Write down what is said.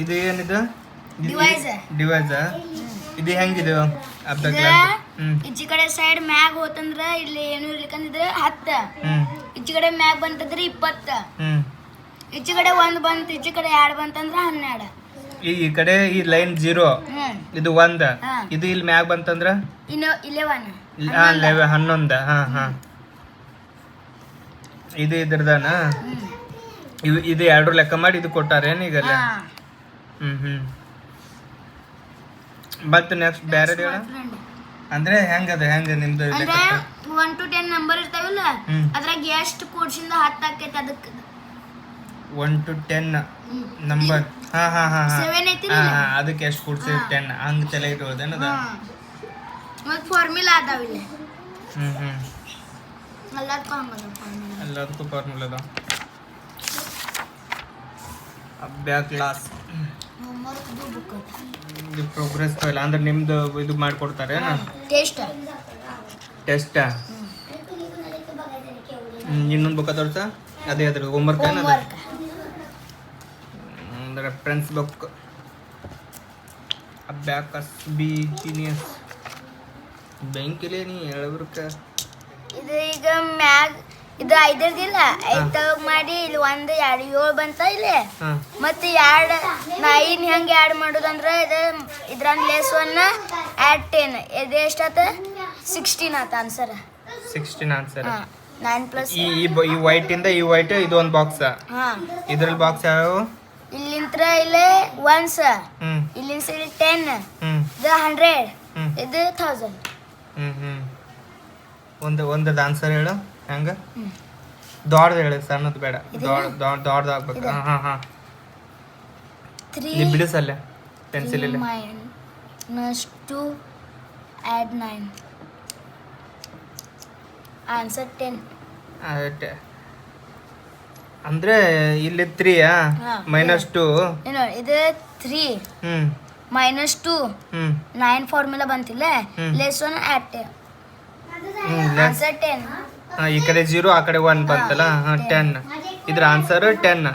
ಇದು ಏನಿದು ಡಿವೈಸ್ ಇದು ಹೆಂಗಿದು ಈಚೆ ಕಡೆ ಸೈಡ್ ಮ್ಯಾಗ ಹೋತಂದ್ರ ಇಲ್ಲಿ ಏನು ಇರ್ಲಿಕ್ಕಂದಿದ್ರೆ 10 ಈಚೆ ಕಡೆ ಮ್ಯಾಗ ಬಂತಂದ್ರೆ 20 ಈಚೆ ಕಡೆ 1 ಬಂತ ಈಚೆ ಕಡೆ 2 ಬಂತಂದ್ರ 12 ಈ ಕಡೆ ಈ ಲೈನ್ 0 ಇದು 1 ಇದು ಇಲ್ಲಿ ಮ್ಯಾಗ ಬಂತಂದ್ರ ಇನ್ನು 11 11 ಇದು ಇದ್ರದಾನ ಇದು 2 ಲೆಕ್ಕ ಮಾಡಿ ಇದು ಕೊಟ್ಟಾರೇನು ಈಗಲ್ಲ ಮತ್ತೆ ನೆಕ್ಸ್ಟ್ ಬೇರೆ ಹೇಳ ಅಂದ್ರೆ ಹೆಂಗದ ನಿಮ್ದು 1 to 10 ನಂಬರ್ ಇರ್ತಾವಲ್ಲ ಅದ್ರಾಗ ಎಷ್ಟು ಕೋಡ್ಸಿಂದ 10 ಆಕೈತಿ ಅದಕ್ಕೆ 1 to 10 ನಂಬರ್ 7 ಐತಿ ಅದಕ್ಕೆ ಎಷ್ಟು ಕೊಡ್ಸಿ 10 ಹಂಗ ತಲೆ ಇಟ್ಕೊಳ್ಳೋದೇನದ ಮತ್ತೆ ಫಾರ್ಮುಲಾ ಅದಾವಿಲ್ಲ ಎಲ್ಲದಕ್ಕೂ ಫಾರ್ಮುಲಾ ಅದ ಅಭ್ಯಾಸ ಕ್ಲಾಸ್ ಇದು ಪ್ರೋಗ್ರೆಸ್ ಫೈಲ್ ಅಂದ್ರೆ ನಿಮ್ದು ಇದು ಮಾಡ್ಕೊಡ್ತಾರೆ ಟೆಸ್ಟ್ ಇನ್ನೊಂದು ಬುಕ್ ತೋರ್ಸ ಅದೇ ಅದ್ರ ಹೋಮ್ವರ್ಕ್ ಏನದ reference book abacus be genius ಬ್ಯಾಂಕಿಲೆ ನೀ ಹೇಳಬ್ರಕ್ಕ ಇದು ಈಗ ಮ್ಯಾಗ್ ಇದು 5 ಇದಿಲ್ಲ 5 ಮಾಡಿ ಇಲ್ಲಿ 1 2 7 ಬಂತ ಇಲ್ಲಿ ಮತ್ತೆ 2 9 ಹೆಂಗೆ ಆ್ಯಡ್ ಮಾಡೋದಂದ್ರೆ ಇದ್ರಂದ ಲೆಸ್ 1 ಆ್ಯಡ್ 10 ಇದು ಎಷ್ಟಾತ 16 ಆತ ಆನ್ಸರ್ 16 ಆನ್ಸರ್ 9 ಪ್ಲಸ್ ಈ ವೈಟ್ ಇಂದ ಈ ವೈಟ್ ಇದು ಒಂದು ಬಾಕ್ಸ್ ಇದ್ರಲ್ಲಿ ಬಾಕ್ಸ್ ಯಾವ ಇಲ್ಲಿಂತ್ರ ಇಲ್ಲಿ 1s ಇಲ್ಲಿಂದ ಇಲ್ಲಿ 10 ಇದು 100 ಇದು 1000 ಒಂದದ ಆನ್ಸರ್ ಹೇಳು ಹೆಂಗ ದೊಡ್ಡದು ಹೇಳು ಸಣ್ಣದು ಬೇಡ ದೊಡ್ಡದು ಆಗ್ಬೇಕು ಇಲ್ಲಿ ಬಿಡಿಸಲ್ಲ ಪೆನ್ಸಿಲ್ ಇಲ್ಲ -2 add 9 ಆನ್ಸರ್ 10 ಅಂದ್ರೆ ಇಲ್ಲಿ 3 -2 ಇದು 3 -2 9 ಫಾರ್ಮುಲಾ ಬಂತಿಲ್ಲ ಲೆಸ್ 1 ಆ್ಯಡ್ 10 ಆನ್ಸರ್ 10 ಈ ಕಡೆ 0 ಆ ಕಡೆ 1 ಬಂತಲ್ಲ 10 ಇದ್ರ ಆನ್ಸರ್ 10